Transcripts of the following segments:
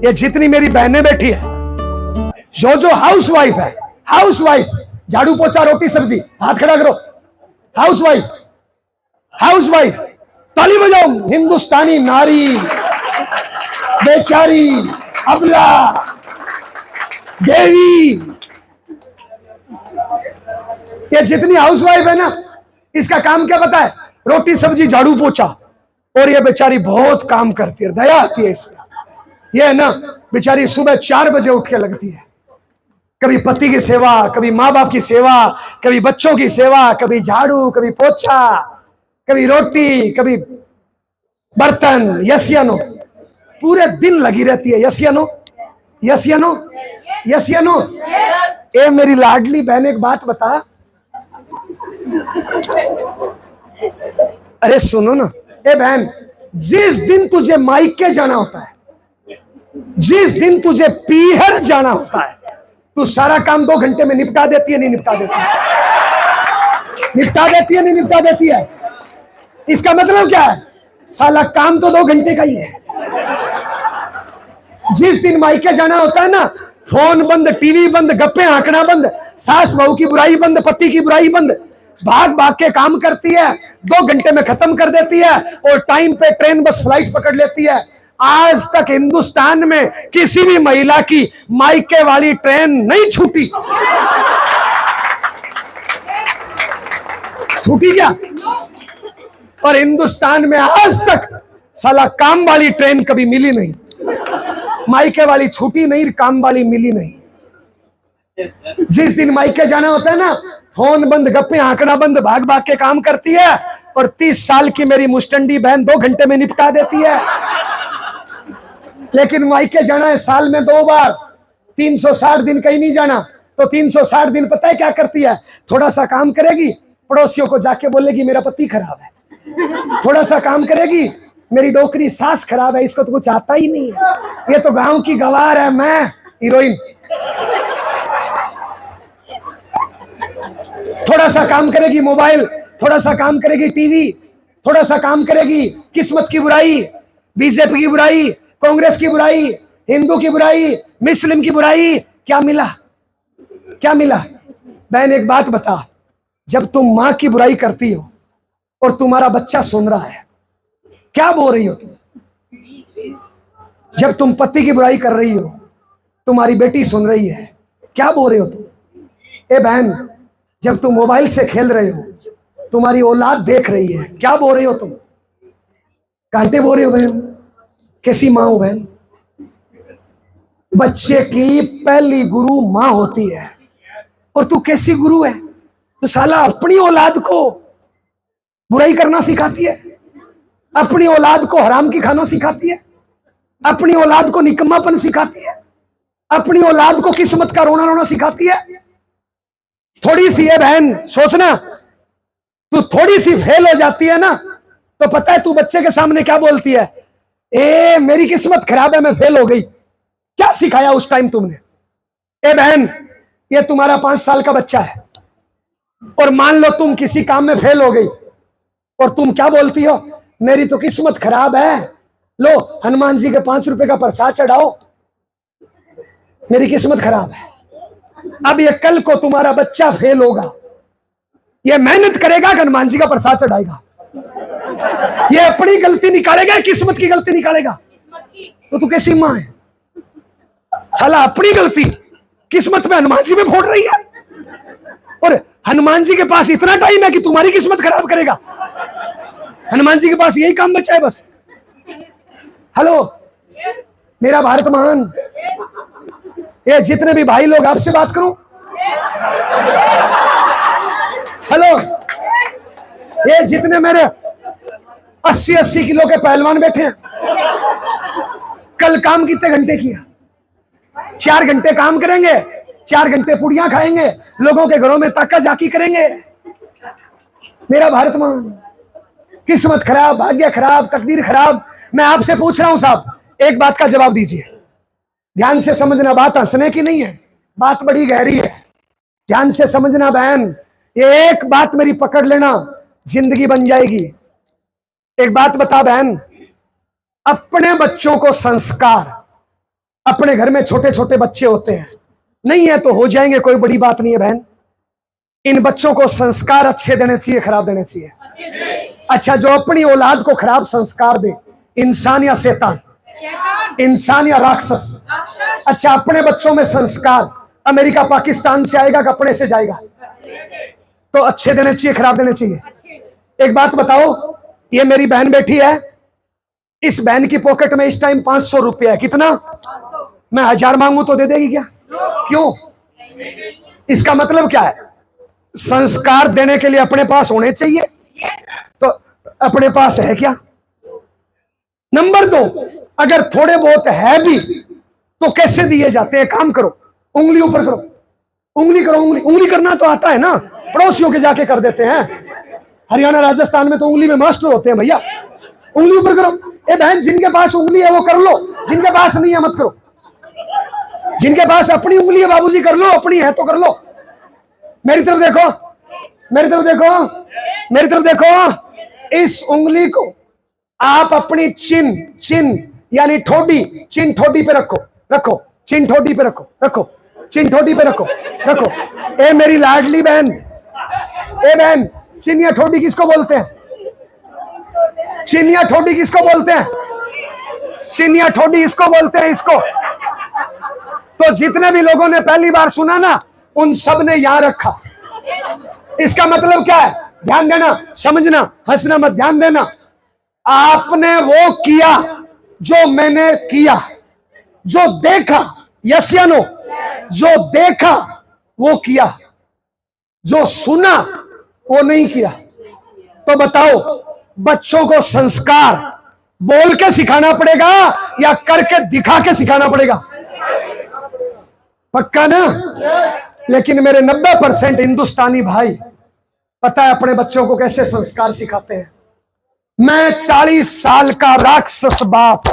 ये जितनी मेरी बहनें बैठी है, जो हाउस वाइफ है, हाउस वाइफ, झाड़ू पोछा रोटी सब्जी, हाथ खड़ा करो। हाउस वाइफ, हाउस वाइफ, ताली बजाओ। हिंदुस्तानी नारी, बेचारी, अबला, देवी, ये जितनी हाउस वाइफ है ना, इसका काम क्या पता है? रोटी सब्जी झाड़ू पोछा। और ये बेचारी बहुत काम करती है, दया आती है इसमें। ये है ना बेचारी सुबह 4 बजे उठ के लगती है, कभी पति की सेवा, कभी माँ बाप की सेवा, कभी बच्चों की सेवा, कभी झाड़ू, कभी पोछा, कभी रोटी, कभी बर्तन। यस या नो? पूरे दिन लगी रहती है। यस या नो? यस या नो? यस या नो? ए मेरी लाडली बहन, एक बात बता। अरे सुनो ना, ए बहन, जिस दिन तुझे मायके जाना होता है, जिस दिन तुझे पीहर जाना होता है, तू सारा काम 2 घंटे में निपटा देती है, नहीं निपटा देती है? निपटा देती है, नहीं निपटा देती है? इसका मतलब क्या है? साला काम तो 2 घंटे का ही है। जिस दिन मायके जाना होता है ना, फोन बंद, टीवी बंद, गप्पे आंकड़ा बंद, सास बहू की बुराई बंद, पति की बुराई बंद, भाग भाग के काम करती है, 2 घंटे में खत्म कर देती है और टाइम पे ट्रेन बस फ्लाइट पकड़ लेती है। आज तक हिंदुस्तान में किसी भी महिला की मायके वाली ट्रेन नहीं छूटी। छूटी क्या? और हिंदुस्तान में आज तक साला काम वाली ट्रेन कभी मिली नहीं। मायके वाली छूटी नहीं, काम वाली मिली नहीं। जिस दिन मायके जाना होता है ना, फोन बंद, गप्पे आंकड़ा बंद, भाग भाग के काम करती है और 30 साल की मेरी मुस्टंडी बहन 2 घंटे में निपटा देती है। लेकिन मायके जाना है साल में 2 बार, 360 दिन कहीं नहीं जाना, तो 360 दिन पता है क्या करती है? थोड़ा सा काम करेगी, पड़ोसियों को जाके बोलेगी मेरा पति खराब है। थोड़ा सा काम करेगी, मेरी डोकरी सास खराब है, इसको तो कुछ आता ही नहीं है, ये तो गांव की गवार है, मैं हीरोइन। थोड़ा सा काम करेगी मोबाइल, थोड़ा सा काम करेगी टीवी, थोड़ा सा काम करेगी किस्मत की बुराई, बीजेपी की बुराई, कांग्रेस की बुराई, हिंदू की बुराई, मुस्लिम की बुराई। क्या मिला? क्या मिला? बहन एक बात बता, जब तुम मां की बुराई करती हो और तुम्हारा बच्चा सुन रहा है, क्या बोल रही हो तुम? जब तुम पति की बुराई कर रही हो, तुम्हारी बेटी सुन रही है, क्या बोल रहे हो तुम? ए बहन, जब तुम मोबाइल से खेल रहे हो, तुम्हारी औलाद देख रही है, क्या बोल रही हो तुम? कांटे बोल रही हो बहन? कैसी मां हो बहन? बच्चे की पहली गुरु मां होती है, और तू कैसी गुरु है? तो साला अपनी औलाद को बुराई करना सिखाती है, अपनी औलाद को हराम की खाना सिखाती है, अपनी औलाद को निकम्मापन सिखाती है, अपनी औलाद को किस्मत का रोना रोना सिखाती है। थोड़ी सी है बहन, सोचना, तू थोड़ी सी फेल हो जाती है ना, तो पता है तू बच्चे के सामने क्या बोलती है? ए मेरी किस्मत खराब है, मैं फेल हो गई। क्या सिखाया उस टाइम तुमने? ए बहन, ये तुम्हारा 5 साल का बच्चा है, और मान लो तुम किसी काम में फेल हो गई, और तुम क्या बोलती हो? मेरी तो किस्मत खराब है, लो हनुमान जी के 5 रुपए का प्रसाद चढ़ाओ, मेरी किस्मत खराब है। अब ये कल को तुम्हारा बच्चा फेल होगा, ये मेहनत करेगा कि हनुमान जी का प्रसाद चढ़ाएगा? ये अपनी गलती निकालेगा, किस्मत की गलती निकालेगा? तो तू कैसी मां है? साला अपनी गलती किस्मत में हनुमान जी में फोड़ रही है, और हनुमान जी के पास इतना टाइम है कि तुम्हारी किस्मत खराब करेगा। हनुमान जी के पास यही काम बचा है बस। हेलो मेरा भारत महान, ये जितने भी भाई लोग, आपसे बात करूं। हेलो, ये जितने मेरे 80-80 किलो के पहलवान बैठे हैं, कल काम कितने घंटे किया? 4 घंटे काम करेंगे, 4 घंटे पुड़ियां खाएंगे, लोगों के घरों में ताका जाकी करेंगे। मेरा भारत महान, किस्मत खराब, भाग्य खराब, तकदीर खराब। मैं आपसे पूछ रहा हूं साहब, एक बात का जवाब दीजिए, ध्यान से समझना, बात हंसने की नहीं है, बात बड़ी गहरी है, ध्यान से समझना बहन। ये एक बात मेरी पकड़ लेना, जिंदगी बन जाएगी। एक बात बता बहन, अपने बच्चों को संस्कार अपने घर में छोटे छोटे बच्चे होते हैं, नहीं है तो हो जाएंगे, कोई बड़ी बात नहीं है बहन। इन बच्चों को संस्कार अच्छे देने चाहिए, खराब देने चाहिए? अच्छा, जो अपनी औलाद को खराब संस्कार दे, इंसान या शैतान? इंसान या राक्षस? अच्छा, अपने बच्चों में संस्कार अमेरिका पाकिस्तान से आएगा कि अपने से जाएगा? तो अच्छे देने चाहिए, खराब देने चाहिए? एक बात बताओ, ये मेरी बहन बैठी है, इस बहन की पॉकेट में इस टाइम 500 रुपया है। कितना? मैं 1000 मांगू तो दे देगी क्या? क्यों? इसका मतलब क्या है? संस्कार देने के लिए अपने पास होने चाहिए, तो अपने पास है क्या? नंबर 2, अगर थोड़े बहुत है भी तो कैसे दिए जाते हैं? काम करो, उंगली ऊपर करो, उंगली करो, उंगली करना तो आता है ना, पड़ोसियों के जाके कर देते हैं। हरियाणा राजस्थान में तो उंगली में मास्टर होते हैं भैया। उंगली ऊपर करो। ए बहन, जिनके पास उंगली है वो कर लो, जिनके पास नहीं है मत करो। जिनके पास अपनी उंगली है बाबूजी कर लो, अपनी है तो कर लो। मेरी तरफ देखो, मेरी तरफ देखो, मेरी तरफ देखो। इस उंगली को आप अपनी चिन यानी ठोडी, चिन ठोडी पे रखो, रखो, चिन ठोडी पे रखो, रखो, चिन ठोडी पे रखो, रखो। ए मेरी लाडली बहन, ए बहन, चिन या ठोडी किसको बोलते हैं? चिन या ठोडी किसको बोलते हैं? चिन या ठोडी इसको बोलते हैं, इसको। तो जितने भी लोगों ने पहली बार सुना ना, उन सब ने यहां रखा। इसका मतलब क्या है? ध्यान देना, समझना, हंसना मत, ध्यान देना। आपने वो किया जो मैंने किया, जो देखा, यस या नो? जो देखा वो किया, जो सुना वो नहीं किया। तो बताओ, बच्चों को संस्कार बोल के सिखाना पड़ेगा या करके दिखा के सिखाना पड़ेगा? पक्का ना? लेकिन मेरे 90% हिंदुस्तानी भाई पता है अपने बच्चों को कैसे संस्कार सिखाते हैं। मैं 40 साल का राक्षस बाप।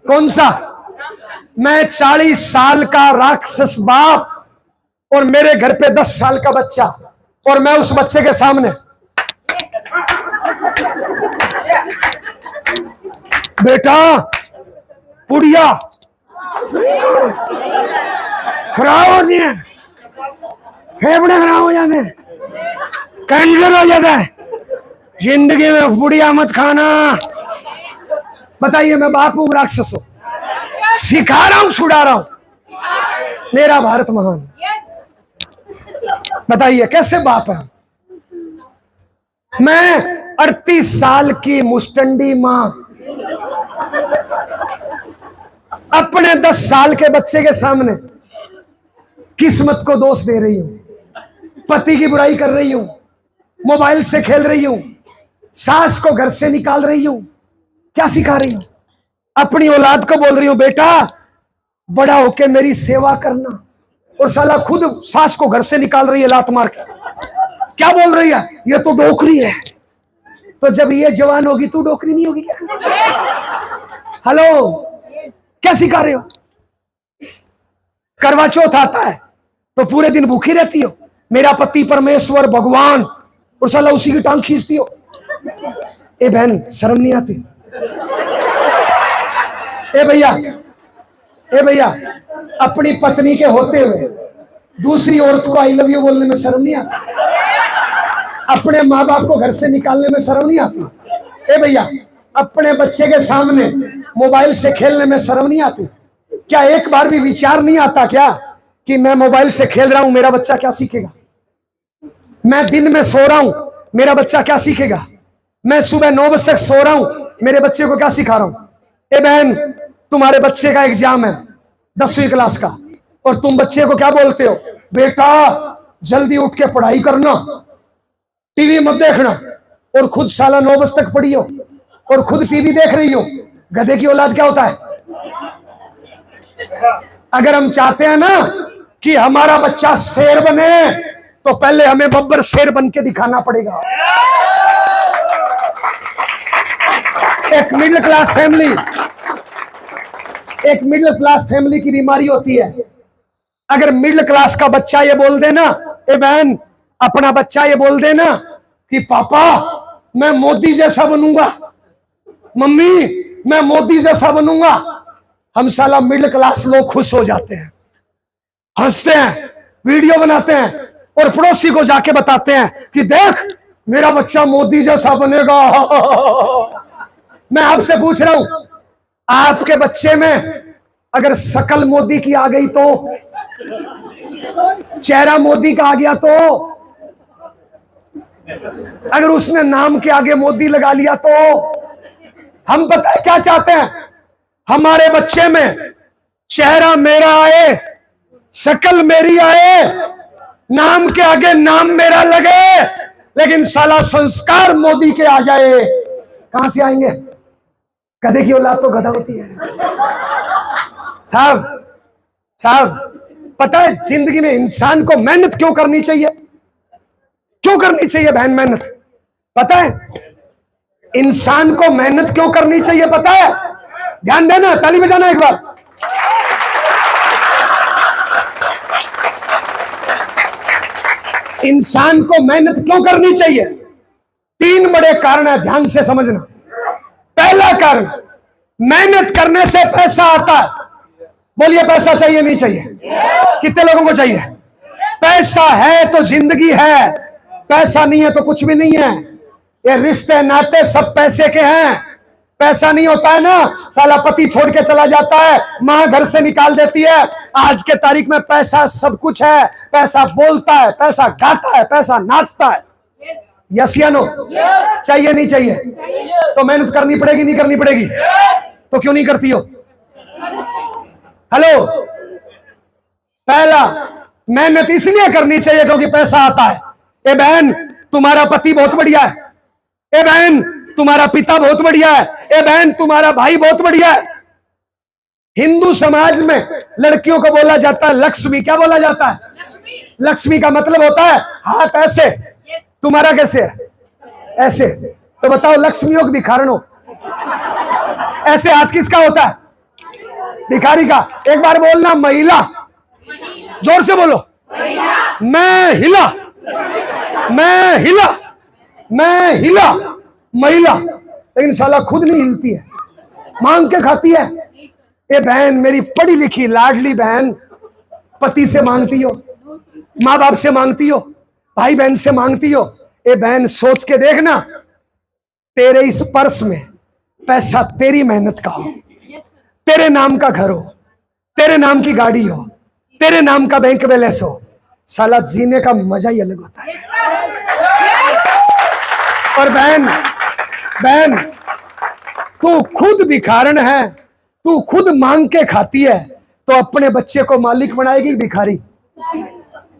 कौन सा? मैं 40 साल का राक्षस बाप, और मेरे घर पे 10 साल का बच्चा, और मैं उस बच्चे के सामने बेटा पुड़िया खराब होती है, फेफड़े खराब हो जाते हैं, कैंसर हो जाता है, जिंदगी में पुड़िया मत खाना। बताइए, मैं बाप हूं राक्षस हूं? सिखा रहा हूं, छुड़ा रहा हूं? मेरा भारत महान। बताइए कैसे बाप है? मैं 38 साल की मुस्टंडी मां अपने 10 साल के बच्चे के सामने किस्मत को दोष दे रही हूं, पति की बुराई कर रही हूं, मोबाइल से खेल रही हूं, सास को घर से निकाल रही हूं। क्या सिखा रही हूं? अपनी औलाद को बोल रही हूं, बेटा बड़ा होके मेरी सेवा करना, और साला खुद सास को घर से निकाल रही है लात मार के। क्या बोल रही है? ये तो डोकरी है। तो जब ये जवान होगी तू डोकरी नहीं होगी क्या? हेलो, क्या सिखा रहे हो? करवा चौथ आता है तो पूरे दिन भूखी रहती हो, मेरा पति परमेश्वर भगवान, और साला उसी की टांग खींचती हो। ए बहन, शर्म नहीं आती? ए भैया, ए भैया, अपनी पत्नी के होते हुए दूसरी औरत को आई लव यू बोलने में शर्म नहीं आती? अपने माँ बाप को घर से निकालने में शर्म नहीं आती? ए भैया, अपने बच्चे के सामने मोबाइल से खेलने में शर्म नहीं आती? क्या एक बार भी विचार नहीं आता क्या कि मैं मोबाइल से खेल रहा हूं, मेरा बच्चा क्या सीखेगा? मैं दिन में सो रहा हूं, मेरा बच्चा क्या सीखेगा? मैं सुबह 9 बजे तक सो रहा हूं, मेरे बच्चे को क्या सिखा रहा हूं? ए बहन, तुम्हारे बच्चे का एग्जाम है 10वीं क्लास का, और तुम बच्चे को क्या बोलते हो? बेटा जल्दी उठ के पढ़ाई करना, टीवी मत देखना, और खुद साला 9 बजे तक पढ़ी हो और खुद टीवी देख रही हो। गधे की औलाद क्या होता है? अगर हम चाहते हैं ना कि हमारा बच्चा शेर बने, तो पहले हमें बब्बर शेर बन के दिखाना पड़ेगा। एक मिडिल क्लास फैमिली की बीमारी होती है। अगर मिडिल क्लास का बच्चा ये बोल देना, ए बहन, अपना बच्चा ये बोल देना कि पापा मैं मोदी जैसा बनूंगा, मम्मी मैं मोदी जैसा बनूंगा, हम साला मिडिल क्लास लोग खुश हो जाते हैं, हंसते हैं, वीडियो बनाते हैं और पड़ोसी को जाके बताते हैं कि देख मेरा बच्चा मोदी जैसा बनेगा। मैं आपसे पूछ रहा हूं, आपके बच्चे में अगर शकल मोदी की आ गई तो, चेहरा मोदी का आ गया तो, अगर उसने नाम के आगे मोदी लगा लिया तो, हम पता है क्या चाहते हैं? हमारे बच्चे में चेहरा मेरा आए, शकल मेरी आए, नाम के आगे नाम मेरा लगे, लेकिन साला संस्कार मोदी के आ जाए। कहां से आएंगे? गधे की औलाद तो गधा होती है। साहब पता है जिंदगी में इंसान को मेहनत क्यों करनी चाहिए? क्यों करनी चाहिए बहन मेहनत? पता है इंसान को मेहनत क्यों करनी चाहिए? पता है? ध्यान देना, ताली बजाना एक बार। इंसान को मेहनत क्यों करनी चाहिए? 3 बड़े कारण है, ध्यान से समझना। पहला कारण, मेहनत करने से पैसा आता है। बोलिए पैसा चाहिए नहीं चाहिए? कितने लोगों को चाहिए? पैसा है तो जिंदगी है, पैसा नहीं है तो कुछ भी नहीं है। ये रिश्ते नाते सब पैसे के हैं। पैसा नहीं होता है ना, साला पति छोड़ के चला जाता है, मां घर से निकाल देती है। आज के तारीख में पैसा सब कुछ है। पैसा बोलता है, पैसा गाता है, पैसा नाचता है। यस या नो? चाहिए नहीं चाहिए? तो मेहनत करनी पड़ेगी नहीं करनी पड़ेगी? तो क्यों नहीं करती हो? हेलो, पहला मेहनत इसलिए करनी चाहिए क्योंकि पैसा आता है। ए बहन तुम्हारा पति बहुत बढ़िया है, ए बहन तुम्हारा पिता बहुत बढ़िया है, ए बहन तुम्हारा भाई बहुत बढ़िया है। हिंदू समाज में लड़कियों को बोला जाता है लक्ष्मी। क्या बोला जाता है? लक्ष्मी का मतलब होता है हाथ ऐसे। तुम्हारा कैसे है? ऐसे। तो बताओ लक्ष्मी हो कि भिखारन हो? ऐसे हाथ किसका होता है? भिखारी का। एक बार बोलना महिला, जोर से बोलो। मैं हिला, मैं हिला, मैं हिला, महिला। लेकिन साला खुद नहीं हिलती है, मांग के खाती है। ए बहन मेरी पढ़ी लिखी लाडली बहन, पति से मांगती हो, माँ बाप से मांगती हो, भाई बहन से मांगती हो। ए बहन सोच के देखना, तेरे इस पर्स में पैसा तेरी मेहनत का हो, तेरे नाम का घर हो, तेरे नाम की गाड़ी हो, तेरे नाम का बैंक बैलेंस हो, साला जीने का मजा ही अलग होता है। और बहन बहन तू खुद भिखारन है, तू खुद मांग के खाती है, तो अपने बच्चे को मालिक बनाएगी भिखारी?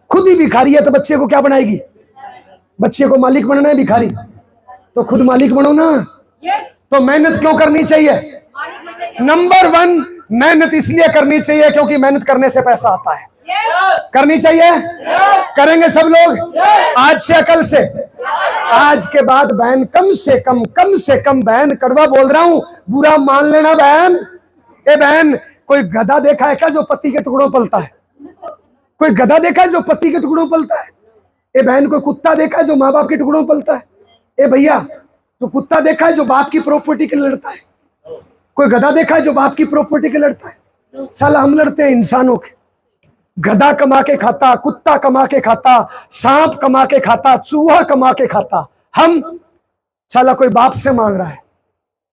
खुद ही भिखारी है तो बच्चे को क्या बनाएगी? बच्चे को मालिक बनना है भिखारी, तो खुद मालिक बनो ना। तो मेहनत क्यों करनी चाहिए? नंबर 1, मेहनत इसलिए करनी चाहिए क्योंकि मेहनत करने से पैसा आता है। करनी चाहिए? करेंगे सब लोग आज से, कल से, आज के बाद बहन कम से कम बहन, कड़वा बोल रहा हूं, बुरा मान लेना बहन। ए बहन कोई गधा देखा है क्या जो पति के टुकड़ों पलता है? कोई गधा देखा है जो पति के टुकड़ों पलता है? ए बहन कोई कुत्ता देखा है जो माँ बाप के टुकड़ों पलता है? ए भैया तो कुत्ता देखा है जो बाप की प्रॉपर्टी के लिए लड़ता है? कोई गधा देखा है जो बाप की प्रॉपर्टी के लड़ता है? साला हम लड़ते हैं इंसानों के। गधा कमा के खाता, कुत्ता कमा के खाता, सांप कमा के खाता, चूहा कमा के खाता। हम साला कोई बाप से मांग रहा है,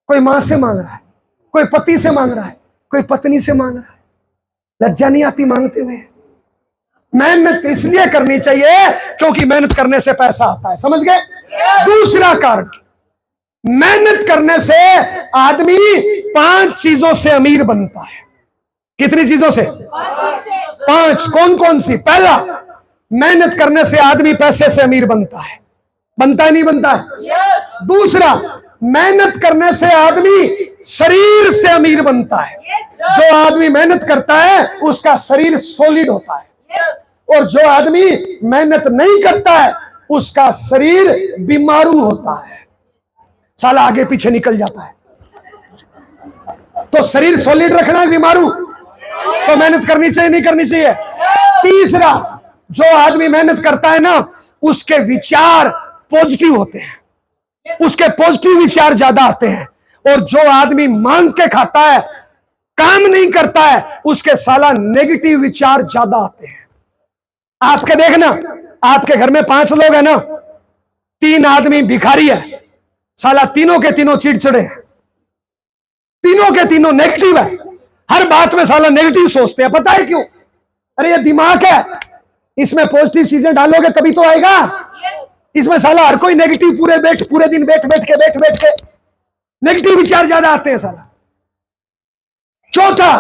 कोई मां से मांग रहा है, कोई पति से मांग रहा है, कोई पत्नी से मांग रहा है। लज्जा नहीं आती मांगते हुए? मेहनत इसलिए करनी चाहिए क्योंकि मेहनत करने से पैसा आता है। समझ गए? दूसरा कारण, मेहनत करने से आदमी 5 चीजों से अमीर बनता है। कितनी चीजों से? 5। कौन कौन सी? पहला, मेहनत करने से आदमी पैसे से अमीर बनता है। बनता है नहीं बनता है? दूसरा, मेहनत करने से आदमी शरीर से अमीर बनता है। जो आदमी मेहनत करता है उसका शरीर सॉलिड होता है, और जो आदमी मेहनत नहीं करता है उसका शरीर बीमारू होता है, साला आगे पीछे निकल जाता है। तो शरीर सॉलिड रखना है, बीमारू, तो मेहनत करनी चाहिए नहीं करनी चाहिए? तीसरा, जो आदमी मेहनत करता है ना उसके विचार पॉजिटिव होते हैं, उसके पॉजिटिव विचार ज्यादा आते हैं। और जो आदमी मांग के खाता है काम नहीं करता है, उसके साला नेगेटिव विचार ज्यादा आते हैं। आपके देखना, आपके घर में 5 लोग हैं ना, 3 आदमी भिखारी है, साला तीनों के तीनों चिड़चिड़े हैं, तीनों के तीनों नेगेटिव है, हर बात में साला नेगेटिव सोचते हैं। पता है क्यों? अरे ये दिमाग है, इसमें पॉजिटिव चीजें डालोगे तभी तो आएगा। इसमें साला हर कोई नेगेटिव पूरे दिन बैठ बैठ के नेगेटिव विचार ज्यादा आते हैं साला। चौथा,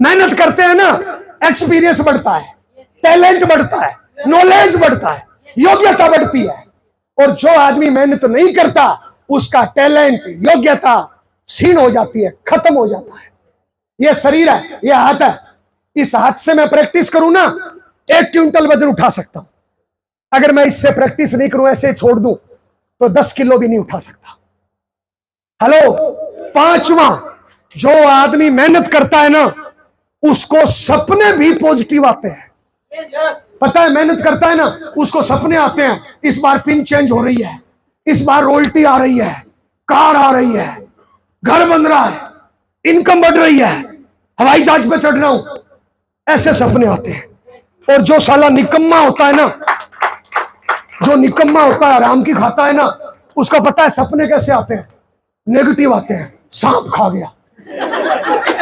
मेहनत करते हैं ना, एक्सपीरियंस बढ़ता है, टैलेंट बढ़ता है, नॉलेज बढ़ता है, योग्यता बढ़ती है। और जो आदमी मेहनत नहीं करता, उसका टैलेंट, योग्यता क्षीण हो जाती है, खत्म हो जाता है। यह शरीर है, यह हाथ है, इस हाथ से मैं प्रैक्टिस करूं ना, 1 क्विंटल वजन उठा सकता हूं। अगर मैं इससे प्रैक्टिस नहीं करूं, ऐसे छोड़ दूं, तो 10 किलो भी नहीं उठा सकता। हेलो। 5वां, जो आदमी मेहनत करता है ना, उसको सपने भी पॉजिटिव आते हैं। पता है, मेहनत करता है ना, उसको सपने आते हैं, इस बार पिन चेंज हो रही है, इस बार रॉयल्टी आ रही है, कार आ रही है, घर बन रहा है, इनकम बढ़ रही है, हवाई जहाज पे चढ़ रहा हूं, ऐसे सपने आते हैं। और जो साला निकम्मा होता है ना, जो निकम्मा होता है, आराम की खाता है ना, उसको पता है सपने कैसे आते हैं, नेगेटिव आते हैं। सांप खा गया,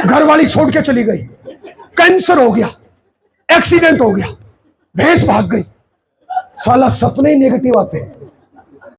घर वाली छोड़ के चली गई, कैंसर हो गया, एक्सीडेंट हो गया, भैंस भाग गई, साला सपने ही नेगेटिव आते हैं।